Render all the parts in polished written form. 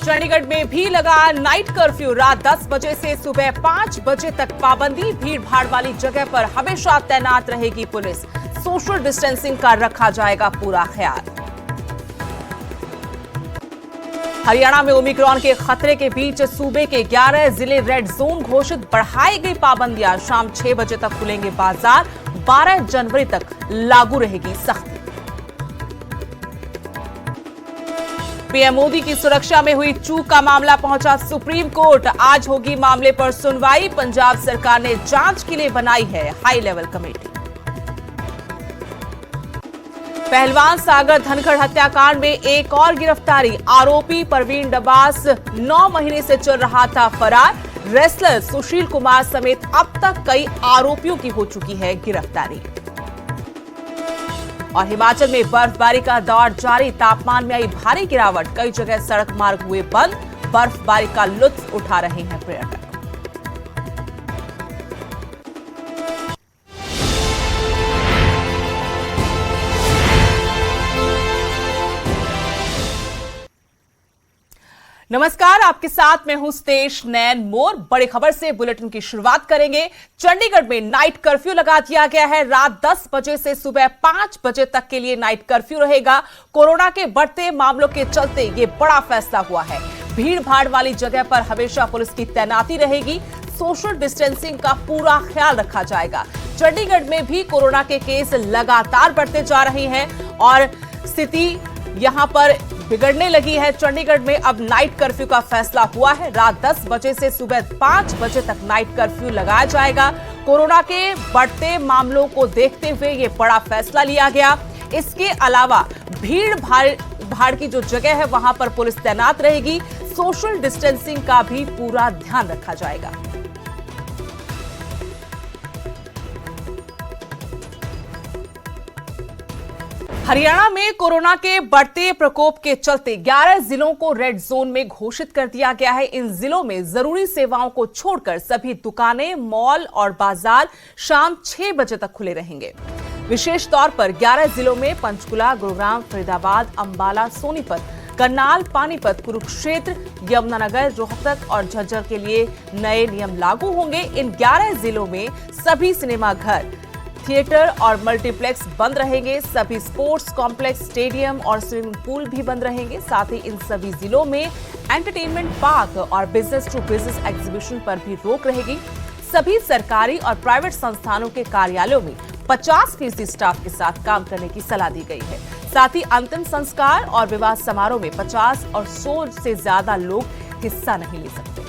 चंडीगढ़ में भी लगा नाइट कर्फ्यू। रात 10 बजे से सुबह 5 बजे तक पाबंदी। भीड़ भाड़ वाली जगह पर हमेशा तैनात रहेगी पुलिस। सोशल डिस्टेंसिंग का रखा जाएगा पूरा ख्याल। हरियाणा में ओमिक्रॉन के खतरे के बीच सूबे के 11 जिले रेड जोन घोषित। बढ़ाई गई पाबंदियां। शाम 6 बजे तक खुलेंगे बाजार। 12 जनवरी तक लागू रहेगी सख्ती। पीएम मोदी की सुरक्षा में हुई चूक का मामला पहुंचा सुप्रीम कोर्ट। आज होगी मामले पर सुनवाई। पंजाब सरकार ने जांच के लिए बनाई है हाई लेवल कमेटी। पहलवान सागर धनखड़ हत्याकांड में एक और गिरफ्तारी। आरोपी परवीन डब्बास 9 महीने से चल रहा था फरार। रेसलर सुशील कुमार समेत अब तक कई आरोपियों की हो चुकी है गिरफ्तारी। और हिमाचल में बर्फबारी का दौर जारी। तापमान में आई भारी गिरावट। कई जगह सड़क मार्ग हुए बंद। बर्फबारी का लुत्फ उठा रहे हैं पर्यटक। नमस्कार, आपके साथ मैं हूं स्तेश नैन मोर। बड़ी खबर से बुलेटिन की शुरुआत करेंगे। चंडीगढ़ में नाइट कर्फ्यू लगा दिया गया है। रात 10 बजे से सुबह 5 बजे तक के लिए नाइट कर्फ्यू रहेगा। कोरोना के बढ़ते मामलों के चलते ये बड़ा फैसला हुआ है। भीड़ भाड़ वाली जगह पर हमेशा पुलिस की तैनाती रहेगी। सोशल डिस्टेंसिंग का पूरा ख्याल रखा जाएगा। चंडीगढ़ में भी कोरोना के केस लगातार बढ़ते जा रहे हैं और स्थिति यहां पर बिगड़ने लगी है। चंडीगढ़ में अब नाइट कर्फ्यू का फैसला हुआ है। रात 10 बजे से सुबह 5 बजे तक नाइट कर्फ्यू लगाया जाएगा। कोरोना के बढ़ते मामलों को देखते हुए ये बड़ा फैसला लिया गया। इसके अलावा भीड़ भाड़ की जो जगह है वहां पर पुलिस तैनात रहेगी। सोशल डिस्टेंसिंग का भी पूरा ध्यान रखा जाएगा। हरियाणा में कोरोना के बढ़ते प्रकोप के चलते 11 जिलों को रेड जोन में घोषित कर दिया गया है। इन जिलों में जरूरी सेवाओं को छोड़कर सभी दुकानें, मॉल और बाजार शाम 6 बजे तक खुले रहेंगे। विशेष तौर पर 11 जिलों में पंचकुला, गुरुग्राम, फरीदाबाद, अंबाला, सोनीपत, करनाल, पानीपत, कुरुक्षेत्र, यमुनानगर, रोहतक और झज्जर के लिए नए नियम लागू होंगे। इन 11 जिलों में सभी सिनेमा घर, थिएटर और मल्टीप्लेक्स बंद रहेंगे। सभी स्पोर्ट्स कॉम्प्लेक्स, स्टेडियम और स्विमिंग पूल भी बंद रहेंगे। साथ ही इन सभी जिलों में एंटरटेनमेंट पार्क और बिजनेस टू बिजनेस एग्जीबिशन पर भी रोक रहेगी। सभी सरकारी और प्राइवेट संस्थानों के कार्यालयों में 50% स्टाफ के साथ काम करने की सलाह दी गई है। साथ ही अंतिम संस्कार और विवाह समारोह में 50 और 100 से ज्यादा लोग हिस्सा नहीं ले सकते।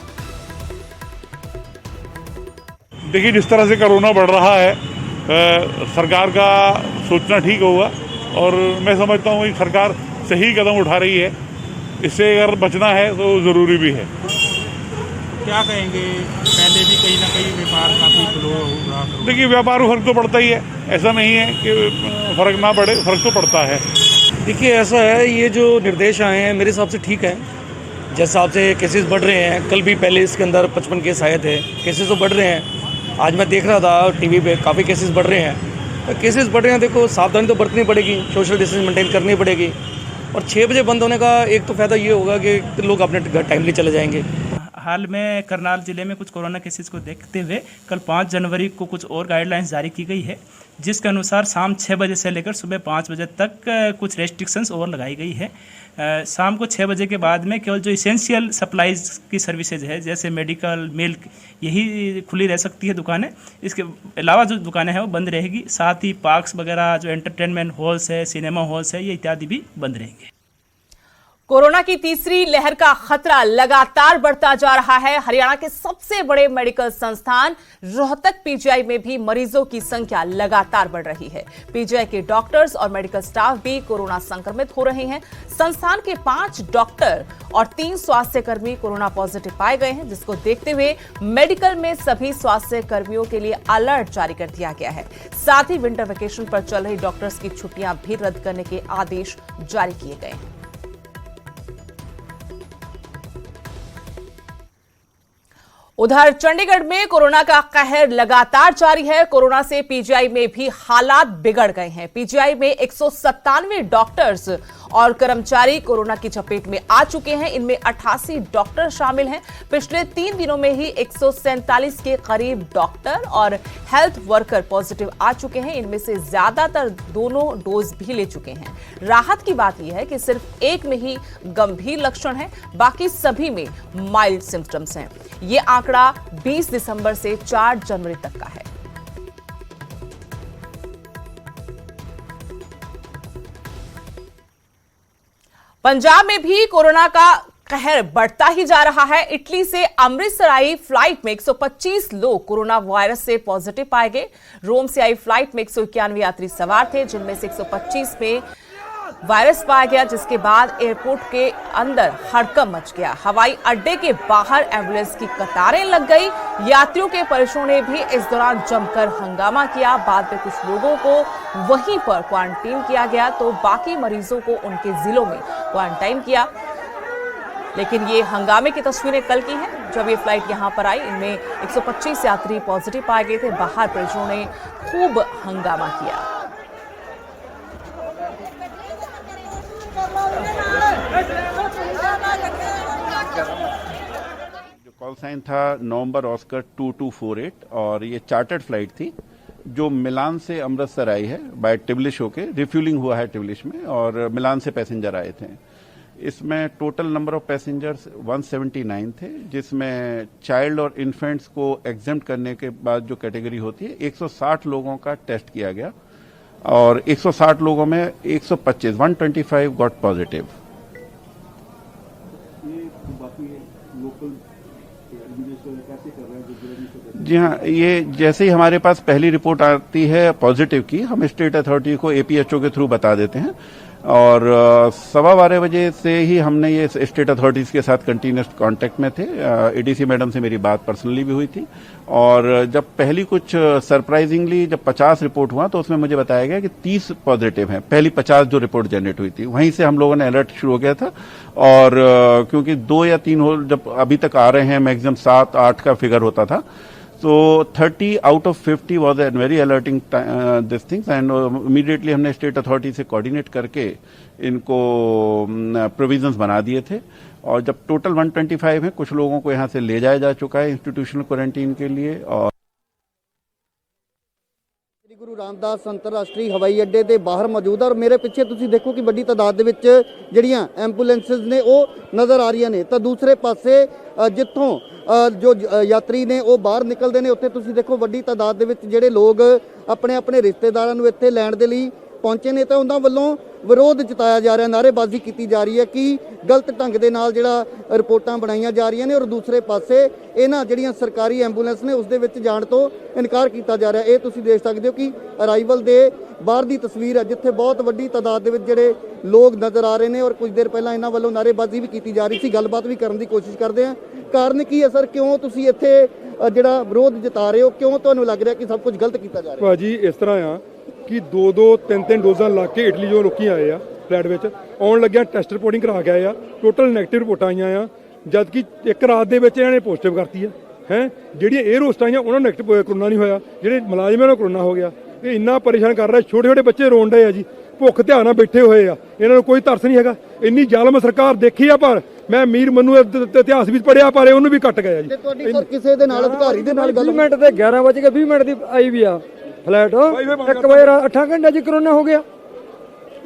देखिए, जिस तरह से कोरोना बढ़ रहा है, सरकार का सोचना ठीक होगा और मैं समझता हूँ कि सरकार सही कदम उठा रही है। इससे अगर बचना है तो ज़रूरी भी है। क्या कहेंगे, पहले भी कहीं ना कहीं व्यापार काफ़ी स्लो होगा। देखिए, व्यापार में फ़र्क तो पड़ता ही है। ऐसा नहीं है कि फ़र्क ना पड़े, फ़र्क तो पड़ता है। देखिए, ऐसा है, ये जो निर्देश आए हैं मेरे हिसाब से ठीक है। जिस हिसाब से केसेस बढ़ रहे हैं, कल भी पहले इसके अंदर 55 केस आए थे। केसेस तो बढ़ रहे हैं। आज मैं देख रहा था टीवी पे, काफ़ी केसेस बढ़ रहे हैं। तो केसेस बढ़ रहे हैं, देखो सावधानी तो बरतनी पड़ेगी, सोशल डिस्टेंस मेंटेन करनी पड़ेगी। और 6 बजे बंद होने का एक तो फ़ायदा ये होगा कि लोग अपने घर टाइमली चले जाएंगे। हाल में करनाल जिले में कुछ कोरोना केसेस को देखते हुए कल 5 जनवरी को कुछ और गाइडलाइंस जारी की गई है, जिसके अनुसार शाम 6 बजे से लेकर सुबह 5 बजे तक कुछ रेस्ट्रिक्शंस और लगाई गई है। शाम को 6 बजे के बाद में केवल जो इसेंशियल सप्लाईज की सर्विसेज है, जैसे मेडिकल, मिल्क, यही खुली रह सकती है दुकानें। इसके अलावा जो दुकानें हैं वो बंद रहेगी। साथ ही पार्क्स वगैरह, जो एंटरटेनमेंट हॉल्स है, सिनेमा हॉल्स है, ये इत्यादि भी बंद रहेंगे। कोरोना की तीसरी लहर का खतरा लगातार बढ़ता जा रहा है। हरियाणा के सबसे बड़े मेडिकल संस्थान रोहतक पीजीआई में भी मरीजों की संख्या लगातार बढ़ रही है। पीजीआई के डॉक्टर्स और मेडिकल स्टाफ भी कोरोना संक्रमित हो रहे हैं। संस्थान के 5 डॉक्टर और 3 स्वास्थ्य कर्मी कोरोना पॉजिटिव पाए गए हैं, जिसको देखते हुए मेडिकल में सभी स्वास्थ्य कर्मियों के लिए अलर्ट जारी कर दिया गया है। साथ ही विंटर वेकेशन पर चल रही डॉक्टर्स की छुट्टियां भी रद्द करने के आदेश जारी किए गए हैं। उधर चंडीगढ़ में कोरोना का कहर लगातार जारी है। कोरोना से पीजीआई में भी हालात बिगड़ गए हैं। पीजीआई में 197 डॉक्टर्स और कर्मचारी कोरोना की चपेट में आ चुके हैं। इनमें 88 डॉक्टर शामिल हैं। पिछले 3 दिनों में ही 147 के करीब डॉक्टर और हेल्थ वर्कर पॉजिटिव आ चुके हैं। इनमें से ज्यादातर दोनों डोज भी ले चुके हैं। राहत की बात यह है कि सिर्फ एक में ही गंभीर लक्षण हैं, बाकी सभी में माइल्ड सिम्टम्स हैं। ये आंकड़ा 20 दिसंबर से 4 जनवरी तक का है। पंजाब में भी कोरोना का कहर बढ़ता ही जा रहा है। इटली से अमृतसर आई फ्लाइट में 125 लोग कोरोना वायरस से पॉजिटिव पाए गए। रोम से आई फ्लाइट में 191 यात्री सवार थे, जिनमें से 125 में वायरस पाया गया, जिसके बाद एयरपोर्ट के अंदर हड़कंप मच गया। हवाई अड्डे के बाहर एम्बुलेंस की कतारें लग गई। यात्रियों के परिजनों ने भी इस दौरान जमकर हंगामा किया। बाद में कुछ लोगों को वहीं पर क्वारंटीन किया गया, तो बाकी मरीजों को उनके जिलों में क्वारंटाइन किया। लेकिन ये हंगामे की तस्वीरें कल की हैं, जब ये फ्लाइट यहां पर आई। इनमें 125 यात्री पॉजिटिव पाए गए थे। बाहर परिजनों ने खूब हंगामा किया। जो कॉल साइन था नवंबर ऑस्कर 2248 और ये चार्टर्ड फ्लाइट थी जो मिलान से अमृतसर आई है बाय टिब्लिश होके। रिफ्यूलिंग हुआ है टिब्लिश में और मिलान से पैसेंजर आए थे। इसमें टोटल नंबर ऑफ पैसेंजर्स 179 थे, जिसमें चाइल्ड और इन्फेंट्स को एग्जेम्प्ट करने के बाद जो कैटेगरी होती है 160 लोगों का टेस्ट किया गया और 160 लोगों में 125 गॉट पॉजिटिव। जी हाँ, ये जैसे ही हमारे पास पहली रिपोर्ट आती है पॉजिटिव की, हम स्टेट अथॉरिटी को एपीएचओ के थ्रू बता देते हैं और 12:15 बजे से ही हमने ये स्टेट अथॉरिटीज के साथ कंटिन्यूस कांटेक्ट में थे। एडीसी मैडम से मेरी बात पर्सनली भी हुई थी और जब पहली कुछ सरप्राइजिंगली जब 50 रिपोर्ट हुआ तो उसमें मुझे बताया गया कि 30 पॉजिटिव हैं। पहली 50 जो रिपोर्ट जनरेट हुई थी, वहीं से हम लोगों ने अलर्ट शुरू हो गया था और क्योंकि 2 या 3 हो जब अभी तक आ रहे हैं, मैक्सिमम 7-8 का फिगर होता था, तो 30 out of 50 was an very alerting this things and immediately हमने स्टेट अथॉरिटी से कोऑर्डिनेट करके इनको प्रोविजंस बना दिए थे और जब टोटल 125 है, कुछ लोगों को यहाँ से ले जाया जा चुका है इंस्टीट्यूशनल क्वारंटीन के लिए। और ਗੁਰੂ ਰਾਮਦਾਸ ਅੰਤਰਰਾਸ਼ਟਰੀ ਹਵਾਈ ਅੱਡੇ ਦੇ ਬਾਹਰ ਮੌਜੂਦ ਔਰ ਮੇਰੇ ਪਿੱਛੇ ਤੁਸੀਂ ਦੇਖੋ ਕਿ ਵੱਡੀ ਤਾਦਾਦ ਦੇ ਵਿੱਚ ਜਿਹੜੀਆਂ ਐਂਬੂਲੈਂਸਸ ਨੇ ਉਹ ਨਜ਼ਰ ਆ ਰਹੀਆਂ ਨੇ। ਤਾਂ ਦੂਸਰੇ ਪਾਸੇ ਜਿੱਥੋਂ ਜੋ ਯਾਤਰੀ ਨੇ ਉਹ ਬਾਹਰ ਨਿਕਲਦੇ ਨੇ, ਉੱਥੇ ਤੁਸੀਂ ਦੇਖੋ ਵੱਡੀ ਤਾਦਾਦ ਦੇ ਵਿੱਚ ਜਿਹੜੇ ਲੋਕ ਆਪਣੇ ਆਪਣੇ ਰਿਸ਼ਤੇਦਾਰਾਂ ਨੂੰ ਇੱਥੇ ਲੈਣ ਦੇ ਲਈ ਪਹੁੰਚੇ ਨੇ। ਤਾਂ ਉਹਨਾਂ ਵੱਲੋਂ ਵਿਰੋਧ ਜਤਾਇਆ ਜਾ ਰਿਹਾ, ਨਾਅਰੇਬਾਜ਼ੀ ਕੀਤੀ ਜਾ ਰਹੀ ਹੈ ਕਿ ਗਲਤ ਢੰਗ ਦੇ ਨਾਲ ਜਿਹੜਾ ਰਿਪੋਰਟਾਂ ਬਣਾਈਆਂ ਜਾ ਰਹੀਆਂ ਨੇ ਔਰ ਦੂਸਰੇ ਪਾਸੇ ਇਹਨਾਂ ਜਿਹੜੀਆਂ ਸਰਕਾਰੀ ਐਂਬੂਲੈਂਸ ਨੇ ਉਸ ਦੇ ਵਿੱਚ ਜਾਣ ਤੋਂ ਇਨਕਾਰ ਕੀਤਾ ਜਾ ਰਿਹਾ। ਇਹ ਤੁਸੀਂ ਦੇਖ ਸਕਦੇ ਹੋ ਕਿ ਅਰਾਈਵਲ ਦੇ ਬਾਹਰ ਦੀ ਤਸਵੀਰ ਹੈ, ਜਿੱਥੇ ਬਹੁਤ ਵੱਡੀ ਤਾਦਾਦ ਦੇ ਵਿੱਚ ਜਿਹੜੇ ਲੋਕ ਨਜ਼ਰ ਆ ਰਹੇ ਨੇ ਔਰ ਕੁਝ ਦੇਰ ਪਹਿਲਾਂ ਇਹਨਾਂ ਵੱਲੋਂ ਨਾਅਰੇਬਾਜ਼ੀ ਵੀ ਕੀਤੀ ਜਾ ਰਹੀ ਸੀ। ਗੱਲਬਾਤ ਵੀ ਕਰਨ ਦੀ ਕੋਸ਼ਿਸ਼ ਕਰਦੇ ਹਾਂ। ਕਾਰਨ ਕੀ ਹੈ ਸਰ, ਕਿਉਂ ਤੁਸੀਂ ਇੱਥੇ ਜਿਹੜਾ ਵਿਰੋਧ ਜਤਾ ਰਹੇ ਹੋ, ਕਿਉਂ ਤੁਹਾਨੂੰ ਲੱਗ ਰਿਹਾ ਕਿ ਸਭ ਕੁਝ ਗਲਤ ਕੀਤਾ ਜਾ ਰਿਹਾ? ਭਾਜੀ ਇਸ ਤਰ੍ਹਾਂ ਆ ਕਿ 2-2, 3-3 ਡੋਜ਼ਾਂ ਲਾ ਕੇ ਇਟਲੀ ਜੋ ਲੋਕੀ ਆਏ ਆ ਫਲੈਟ ਵਿੱਚ ਆਉਣ ਲੱਗਿਆ ਟੈਸਟ ਰਿਪੋਰਟਿੰਗ ਕਰਾ ਕੇ ਆਏ ਆ, ਟੋਟਲ ਨੈਗੇਟਿਵ ਰਿਪੋਰਟਾਂ ਆਈਆਂ ਆ, ਜਦ ਕਿ ਇੱਕ ਰਾਤ ਦੇ ਵਿੱਚ ਇਹਨਾਂ ਨੇ ਪੋਜ਼ਿਟਿਵ ਕਰਤੀ ਹੈ। ਜਿਹੜੀਆਂ 에ਅਰ ਹੋਸਟ ਆਈਆਂ ਉਹਨਾਂ ਨੂੰ ਨੈਗੇਟਿਵ ਕਰੋਨਾ ਨਹੀਂ ਹੋਇਆ, ਜਿਹੜੇ ਮੁਲਾਜ਼ਮਾਂ ਨੂੰ ਕਰੋਨਾ ਹੋ ਗਿਆ। ਇਹ ਇੰਨਾ ਪਰੇਸ਼ਾਨ ਕਰ ਰਿਹਾ, ਛੋਟੇ ਛੋਟੇ ਬੱਚੇ ਰੋਣ ਡਏ ਆ ਜੀ, ਭੁੱਖ ਧਿਆਨ ਨਾਲ ਬੈਠੇ ਹੋਏ ਆ, ਇਹਨਾਂ ਨੂੰ ਕੋਈ ਤਰਸ ਨਹੀਂ ਹੈਗਾ। ਇੰਨੀ ਜ਼ਾਲਮ ਸਰਕਾਰ ਦੇਖੀ ਆ, ਪਰ ਮੈਂ ਮੀਰ ਮਨੂ ਇਤਿਹਾਸ ਵਿੱਚ ਪੜਿਆ, ਪਰ ਉਹਨੂੰ ਵੀ ਕੱਟ ਗਿਆ ਜੀ। ਤੁਹਾਡੀ ਸਰ ਕਿਸੇ ਦੇ ਨਾਲ ਅਧਿਕਾਰੀ ਦੇ ਨਾਲ ਗੱਲ? 20 ਮਿੰਟ ਤੇ 11:20 ਮਿੰਟ ਦੀ ਆਈ ਵੀ ਆ ਫਲੈਟ, 1 ਵਜੇ 8 ਘੰਟੇ ਚ ਕਰੋਨਾ ਹੋ ਗਿਆ।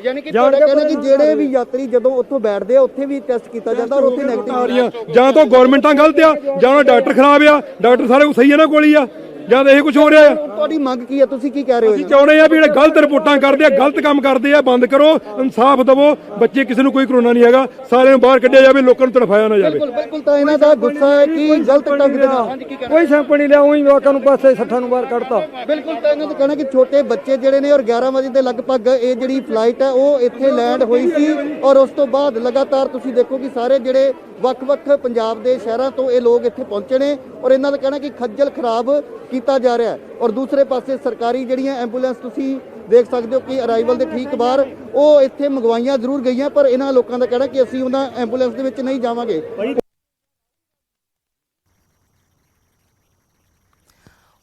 ਯਾਨੀ ਕਿ ਤੁਹਾਡਾ ਕਹਿਣਾ ਕਿ ਜਿਹੜੇ ਵੀ ਯਾਤਰੀ ਜਦੋਂ ਉੱਥੋਂ ਬੈਠਦੇ ਆ ਉੱਥੇ ਵੀ ਟੈਸਟ ਕੀਤਾ ਜਾਂਦਾ ਔਰ ਉੱਥੇ ਨੈਗੇਟਿਵ ਆ ਰਹੀਆਂ। ਜਾਂ ਤਾਂ ਗਵਰਨਮੈਂਟਾਂ ਗਲਤ ਆ, ਜਾਂ ਉਹਨਾਂ ਡਾਕਟਰ ਖਰਾਬ ਆ, ਡਾਕਟਰ ਸਾਰੇ ਸਹੀ ਇਹਨਾਂ ਕੋਲ ਹੀ ਆ, ਜਾਂ ਇਹ ਕੁਝ ਹੋ ਰਿਹਾ ਆ। ਤੁਹਾਡੀ ਮੰਗ ਕੀ ਹੈ, ਤੁਸੀਂ ਕੀ ਕਹਿ ਰਹੇ ਹੋ? ਅਸੀਂ ਚਾਹੁੰਦੇ ਆ ਵੀ ਜਿਹੜੇ ਗਲਤ ਰਿਪੋਰਟਾਂ ਕਰਦੇ ਆ, ਗਲਤ ਕੰਮ ਕਰਦੇ ਆ, ਬੰਦ ਕਰੋ, ਇਨਸਾਫ ਦਿਵੋ। ਬੱਚੇ ਕਿਸੇ ਨੂੰ ਕੋਈ ਕਰੋਨਾ ਨਹੀਂ ਹੈਗਾ, ਸਾਰਿਆਂ ਨੂੰ ਬਾਹਰ ਕੱਢਿਆ ਜਾਵੇ, ਲੋਕਾਂ ਨੂੰ ਤੜਫਾਇਆ ਨਾ ਜਾਵੇ। ਬਿਲਕੁਲ ਤਾਂ ਇਹਨਾਂ ਦਾ ਗੁੱਸਾ ਹੈ ਕਿ ਗਲਤ ਢੰਗ ਦੇ ਨਾਲ ਕੋਈ ਸੈਂਪਲ ਨਹੀਂ ਲਿਆ, ਉਹੀ ਲੋਕਾਂ ਨੂੰ ਪਾਸੇ 60 ਨੂੰ ਬਾਹਰ ਕੱਢਤਾ। ਬਿਲਕੁਲ ਤਾਂ ਇਹਨਾਂ ਦਾ ਕਹਿਣਾ ਕਿ ਛੋਟੇ ਬੱਚੇ ਜਿਹੜੇ ਨੇ ਔਰ 11 ਵਜੇ ਦੇ ਲਗਭਗ ਇਹ ਜਿਹੜੀ ਫਲਾਈਟ ਹੈ ਉਹ ਇੱਥੇ ਲੈਂਡ ਹੋਈ ਸੀ ਔਰ ਉਸ ਤੋਂ ਬਾਅਦ ਲਗਾਤਾਰ ਤੁਸੀਂ ਦੇਖੋ ਕਿ ਸਾਰੇ ਜਿਹੜੇ ਵੱਖ-ਵੱਖ ਪੰਜਾਬ ਦੇ ਸ਼ਹਿਰਾਂ ਤੋਂ ਇਹ ਲੋਕ ਇੱਥੇ ਪਹੁੰਚੇ ਨੇ ਔਰ ਇਹਨਾਂ ਦਾ ਕਹਿਣਾ ਕਿ ਖੱਜਲ ਖਰਾਬ ਕੀਤਾ ਜਾ ਰਿਹਾ ਹੈ। ਔਰ ਦੂਸਰੇ ਪਾਸੇ ਸਰਕਾਰੀ ਜਿਹੜੀਆਂ ਐਂਬੂਲੈਂਸ ਤੁਸੀਂ ਦੇਖ ਸਕਦੇ ਹੋ ਕਿ ਅਰਾਈਵਲ ਦੇ ਠੀਕ ਬਾਹਰ ਉਹ ਇੱਥੇ ਮੰਗਵਾਈਆਂ ਜ਼ਰੂਰ ਗਈਆਂ, ਪਰ ਇਹਨਾਂ ਲੋਕਾਂ ਦਾ ਕਹਿਣਾ ਕਿ ਅਸੀਂ ਉਹਨਾਂ ਐਂਬੂਲੈਂਸ ਦੇ ਵਿੱਚ ਨਹੀਂ ਜਾਵਾਂਗੇ।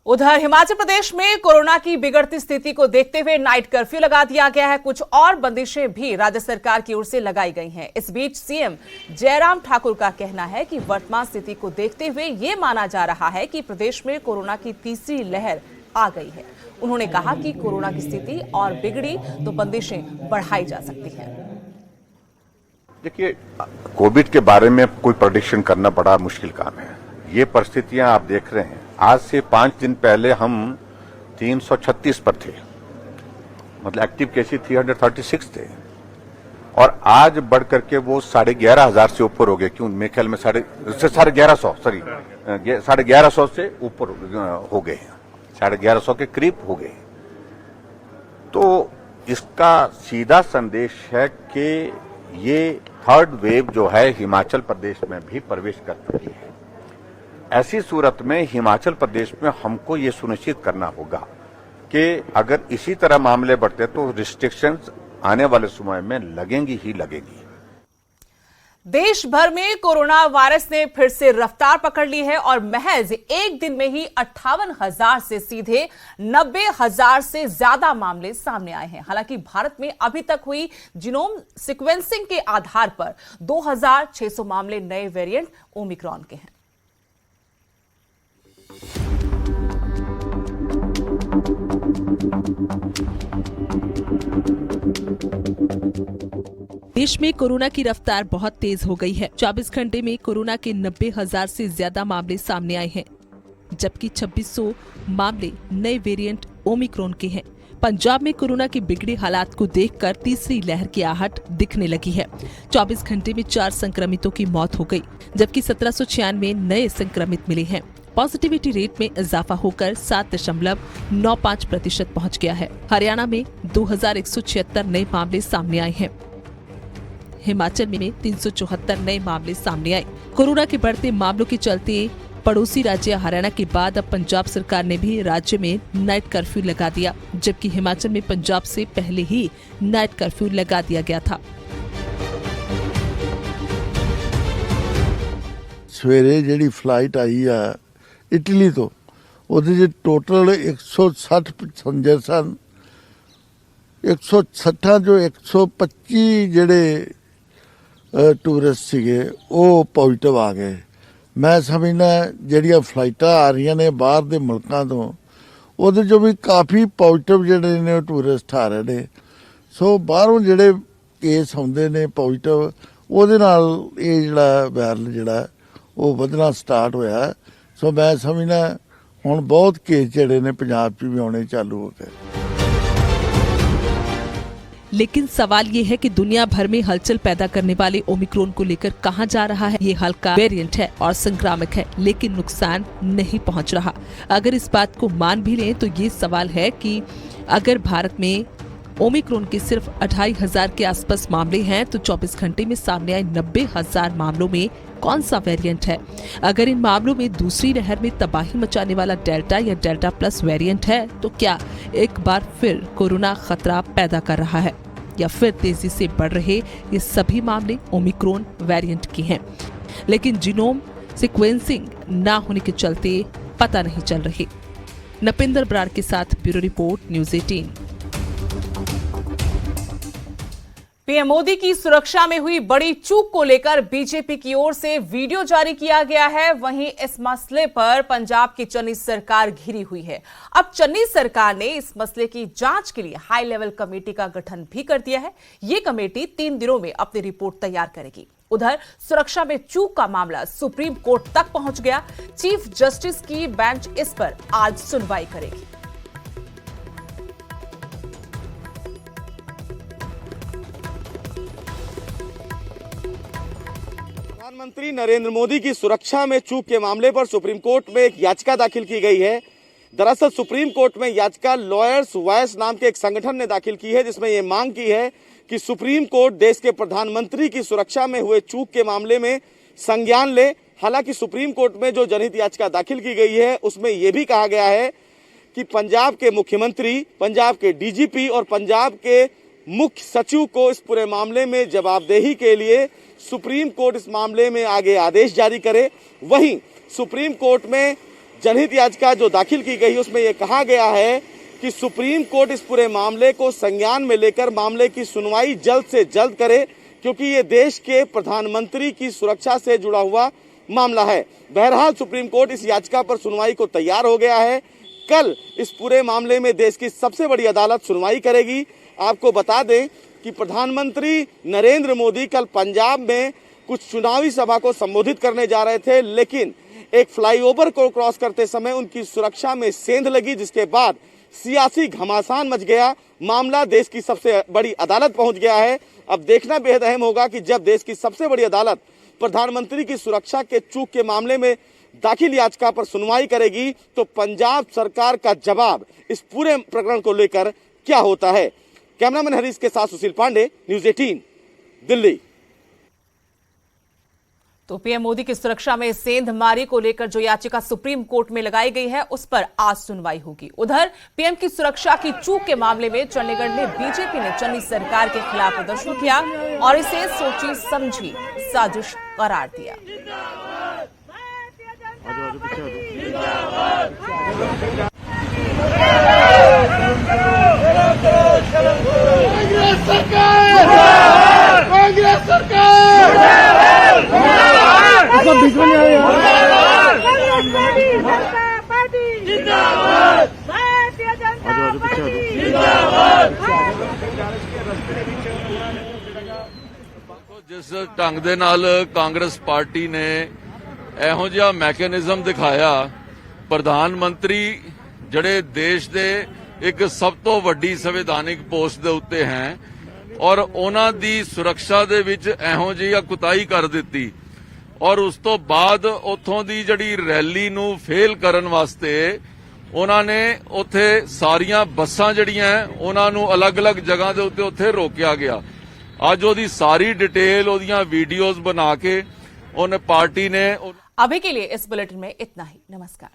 उधर हिमाचल प्रदेश में कोरोना की बिगड़ती स्थिति को देखते हुए नाइट कर्फ्यू लगा दिया गया है। कुछ और बंदिशें भी राज्य सरकार की ओर से लगाई गई हैं। इस बीच सीएम जयराम ठाकुर का कहना है कि वर्तमान स्थिति को देखते हुए ये माना जा रहा है कि प्रदेश में कोरोना की तीसरी लहर आ गई है। उन्होंने कहा कि कोरोना की स्थिति और बिगड़ी तो बंदिशें बढ़ाई जा सकती हैं। देखिए, कोविड के बारे में कोई प्रेडिक्शन करना बड़ा मुश्किल काम है। ये परिस्थितियां आप देख रहे हैं। आज से 5 दिन पहले हम 336 पर थे, मतलब एक्टिव केसेस 336 थे, और आज बढ़ करके वो 11,500 से ऊपर हो गए। क्यों? मेरे ख्याल में 11,500 से ऊपर हो गए, 11,500 के करीब हो गए। तो इसका सीधा संदेश है कि ये थर्ड वेव जो है हिमाचल प्रदेश में भी प्रवेश कर चुकी है। ऐसी सूरत में हिमाचल प्रदेश में हमको ये सुनिश्चित करना होगा कि अगर इसी तरह मामले बढ़ते तो रिस्ट्रिक्शंस आने वाले समय में लगेंगी ही लगेंगी। देश भर में कोरोना वायरस ने फिर से रफ्तार पकड़ ली है और महज एक दिन में ही 58,000 से सीधे 90,000 से ज्यादा मामले सामने आए हैं। हालांकि भारत में अभी तक हुई जीनोम सीक्वेंसिंग के आधार पर 2,600 मामले नए वेरिएंट ओमिक्रॉन के हैं। देश में कोरोना की रफ्तार बहुत तेज हो गई है। 24 घंटे में कोरोना के 90,000 से ज्यादा मामले सामने आए हैं, जबकि 2600 मामले नए वेरिएंट ओमिक्रॉन के हैं। पंजाब में कोरोना की बिगड़ी हालात को देखकर तीसरी लहर की आहट दिखने लगी है। 24 घंटे में 4 संक्रमितों की मौत हो गई, जबकि 1796 नए संक्रमित मिले हैं। पॉजिटिविटी रेट में इजाफा होकर 7.95% पहुंच गया है। हरियाणा में 2,176 नए मामले सामने आए हैं। हिमाचल में 374 नए मामले सामने आए। कोरोना के बढ़ते मामलों के चलते पड़ोसी राज्य हरियाणा के बाद अब पंजाब सरकार ने भी राज्य में नाइट कर्फ्यू लगा दिया, जबकि हिमाचल में पंजाब से पहले ही नाइट कर्फ्यू लगा दिया गया था। सवेरे जिहड़ी फ्लाइट आई है इटली तो ਉਹਦੇ टोटल 160 पैसेंजर सन। 160 जो 125 ਜਿਹੜੇ टूरिस्ट ਸੀਗੇ ਉਹ ਪੋਜ਼ਿਟਿਵ ਆ ਗਏ। ਮੈਂ ਸਮਝਦਾ ਜਿਹੜੀਆਂ ਫਲਾਈਟਾਂ ਆ ਰਹੀਆਂ ਨੇ ਬਾਹਰ ਦੇ ਮੁਲਕਾਂ ਤੋਂ ਉਹਦੇ ਚੋਂ ਵੀ ਕਾਫੀ ਪੋਜ਼ਿਟਿਵ ਜਿਹੜੇ ਨੇ ਟੂਰਿਸਟ ਆ ਰਹੇ ਨੇ। ਸੋ ਬਾਹਰੋਂ ਜਿਹੜੇ ਕੇਸ ਆਉਂਦੇ ਨੇ ਪੋਜ਼ਿਟਿਵ ਉਹਦੇ ਨਾਲ ਇਹ ਜਿਹੜਾ ਵਾਇਰਲ ਜਿਹੜਾ ਉਹ ਵਧਣਾ ਸਟਾਰਟ ਹੋਇਆ। ਸੋ ਮੈਂ ਸਮਝਦਾ ਹੁਣ ਬਹੁਤ ਕੇਸ ਜਿਹੜੇ ਨੇ ਪੰਜਾਬ 'ਚ ਵੀ ਆਉਣੇ ਚਾਲੂ ਹੋ ਗਏ। लेकिन सवाल ये है कि दुनिया भर में हलचल पैदा करने वाले ओमिक्रॉन को लेकर कहां जा रहा है। ये हल्का वेरिएंट है और संक्रामक है, लेकिन नुकसान नहीं पहुंच रहा। अगर इस बात को मान भी लें तो ये सवाल है कि अगर भारत में ओमिक्रॉन के सिर्फ 28,000 के आसपास मामले हैं तो 24 घंटे में सामने आए 90,000 मामलों में कौन सा वेरिएंट है। अगर इन मामलों में दूसरी लहर में तबाही मचाने वाला डेल्टा या डेल्टा प्लस वेरिएंट है तो क्या एक बार फिर कोरोना खतरा पैदा कर रहा है, या फिर तेजी से बढ़ रहे ये सभी मामले ओमिक्रॉन वेरिएंट के हैं, लेकिन जीनोम सीक्वेंसिंग ना होने के चलते पता नहीं चल रही। नपिंदर बराड़ के साथ bureau report, news 18। PM Modi की सुरक्षा में हुई बड़ी चूक को लेकर बीजेपी की ओर से वीडियो जारी किया गया है। वहीं इस मसले पर पंजाब की चन्नी सरकार घिरी हुई है। अब चन्नी सरकार ने इस मसले की जांच के लिए हाई लेवल कमेटी का गठन भी कर दिया है। ये कमेटी 3 दिनों में अपनी रिपोर्ट तैयार करेगी। उधर सुरक्षा में चूक का मामला सुप्रीम कोर्ट तक पहुंच गया। चीफ जस्टिस की बेंच इस पर आज सुनवाई करेगी। प्रधानमंत्री नरेंद्र मोदी की सुरक्षा में चूक के मामले पर सुप्रीम कोर्ट में एक याचिका दाखिल की गई है। दरअसल सुप्रीम कोर्ट में याचिका लॉयर्स वॉइस नाम के एक संगठन ने दाखिल की है, जिसमें यह मांग की है कि सुप्रीम कोर्ट देश के प्रधानमंत्री की सुरक्षा में हुए चूक के मामले में संज्ञान ले। हालांकि सुप्रीम कोर्ट में जो जनहित याचिका दाखिल की गई है उसमें यह भी कहा गया है कि पंजाब के मुख्यमंत्री, पंजाब के डीजीपी और पंजाब के मुख्य सचिव को इस पूरे मामले में जवाबदेही के लिए सुप्रीम कोर्ट इस मामले में आगे आदेश जारी करे। वहीं सुप्रीम कोर्ट में जनहित याचिका जो दाखिल की गई उसमें यह कहा गया है कि सुप्रीम कोर्ट इस पूरे मामले को संज्ञान में लेकर मामले की सुनवाई जल्द से जल्द करे, क्योंकि ये देश के प्रधानमंत्री की सुरक्षा से जुड़ा हुआ मामला है। बहरहाल सुप्रीम कोर्ट इस याचिका पर सुनवाई को तैयार हो गया है। कल इस पूरे मामले में देश की सबसे बड़ी अदालत सुनवाई करेगी। आपको बता दें कि प्रधानमंत्री नरेंद्र मोदी कल पंजाब में कुछ चुनावी सभा को संबोधित करने जा रहे थे, लेकिन एक फ्लाईओवर को क्रॉस करते समय उनकी सुरक्षा में सेंध लगी, जिसके बाद सियासी घमासान मच गया। मामला देश की सबसे बड़ी अदालत पहुंच गया है। अब देखना बेहद अहम होगा कि जब देश की सबसे बड़ी अदालत प्रधानमंत्री की सुरक्षा के चूक के मामले में दाखिल याचिका पर सुनवाई करेगी तो पंजाब सरकार का जवाब इस पूरे प्रकरण को लेकर क्या होता है। कैमरामैन हरीश के साथ सुशील पांडे, न्यूज़ 18, दिल्ली। तो पीएम मोदी की सुरक्षा में सेंधमारी को लेकर जो याचिका सुप्रीम कोर्ट में लगाई गई है उस पर आज सुनवाई होगी। उधर पीएम की सुरक्षा की चूक के मामले में चंडीगढ़ में बीजेपी ने चन्नी सरकार के खिलाफ प्रदर्शन किया और इसे सोची समझी साजिश करार दिया। जिस ढंग दे नाल कांग्रेस पार्टी ने ਇਹੋ ਜਿਹਾ ਮੈਕੈਨਿਜ਼ਮ ਦਿਖਾਇਆ, ਪ੍ਰਧਾਨ ਮੰਤਰੀ ਜਿਹੜੇ ਦੇਸ਼ ਦੇ ਇੱਕ ਸਭ ਤੋਂ ਵੱਡੀ ਸੰਵਿਧਾਨਿਕ ਪੋਸਟ ਦੇ ਉੱਤੇ ਹੈ ਔਰ ਉਹਨਾਂ ਦੀ ਸੁਰੱਖਿਆ ਦੇ ਵਿੱਚ ਇਹੋ ਜਿਹੀ ਕੁਤਾਹੀ ਕਰ ਦਿੱਤੀ ਔਰ ਉਸ ਤੋਂ ਬਾਅਦ ਉੱਥੋਂ ਦੀ ਜਿਹੜੀ ਰੈਲੀ ਨੂੰ ਫੇਲ ਕਰਨ ਵਾਸਤੇ ਉਹਨਾਂ ਨੇ ਉੱਥੇ ਸਾਰੀਆਂ ਬੱਸਾਂ ਜਿਹੜੀਆਂ ਉਹਨਾਂ ਨੂੰ ਅਲੱਗ-ਅਲੱਗ ਜਗ੍ਹਾ ਦੇ ਉੱਤੇ ਉੱਥੇ ਰੋਕਿਆ ਗਿਆ। ਅੱਜ ਉਹਦੀ ਸਾਰੀ डिटेल ਉਹਦੀਆਂ ਵੀਡੀਓਜ਼ ਬਣਾ के उन पार्टी ने। अभी के लिए इस बुलेटिन में इतना ही। नमस्कार।